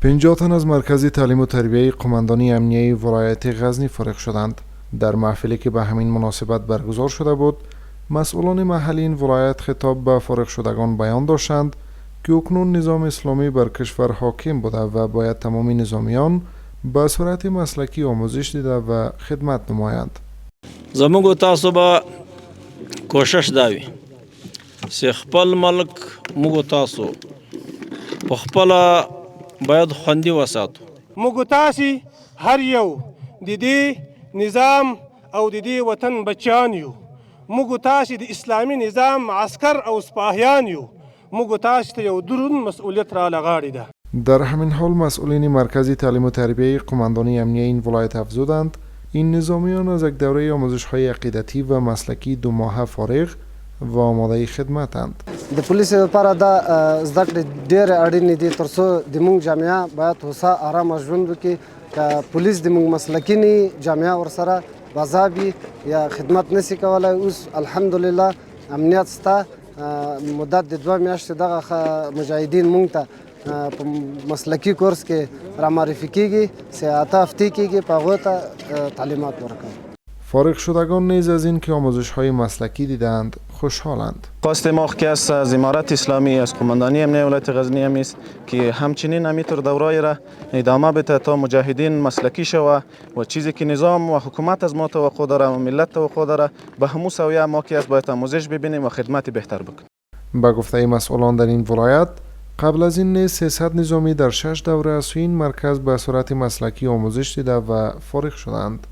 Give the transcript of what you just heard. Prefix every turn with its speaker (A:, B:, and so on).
A: 50 تن از مرکز تعلیم و تربیه قماندانی امنیه ولایت غزنی فارغ شدند. در محفلی که به همین مناسبت برگزار شده بود، مسئولان محلی این ولایت خطاب به فارغ شدگان بیان داشتند که اکنون نظام اسلامی بر کشور حاکم بوده و باید تمامی نظامیان به صورت مسلکی آموزش دیده و خدمت نمایند.
B: زموږ تاسو به کوشش دا وي چې خپل ملک موږ تاسو په خپله باید خوندي وساتو.
C: موږ تاسې هر یو د دې نظام او د دې وطن بچیان یو. موږ تاسې د اسلامي نظام عسکر او سپاهیان یو. موږ تاسې ته یو دروند مسئولیت را لغاړې ده.
A: در همین حال مسئولین مرکز تعلیم و تربیه قماندانی امنیه این ولایت افزودند این نظامیان از یک دوره آموزش‌های عقیدتی و مسلکی 2 ماهه فارغ و آماده خدمتند.
D: د پولیس لپاره دا زده کړې ډېرې اړینې دي ترڅو د موږ جامعه باید هوسا آرامه ژوند وکړي. که پولیس د موږ مسلکي نه جامعه ورسره باضابي یا خدمت نشي کولی. اوس الحمدلله امنیت شته. مدت د 2 میاشتې دغه مجاهدین موږ ته په مسلکي کورس کې رامعرفي کیږي، 3 هفته کیږي، په هغو ته تعلیمات ورکوي.
A: فارغ شدگان نیز از این که آموزش‌های مسلکی دیدند خوشحالند.
E: خواست ما که از امارت اسلامی از قماندانی امنیه ولایت غزنی هم است که همچنین همینطور دورای را ادامه بده تا مجاهدین مسلکی شوه و چیزی که نظام و حکومت از ما توقع داره و ملت توقع داره به همون سویه ما که از باید آموزش ببینیم و خدمت بهتر بکنیم.
A: با گفته مسئولان در این ولایت قبل از این نیز 300 نظامی در 6 دوره از این مرکز به صورت مسلکی آموزش دیده و فارغ شدند.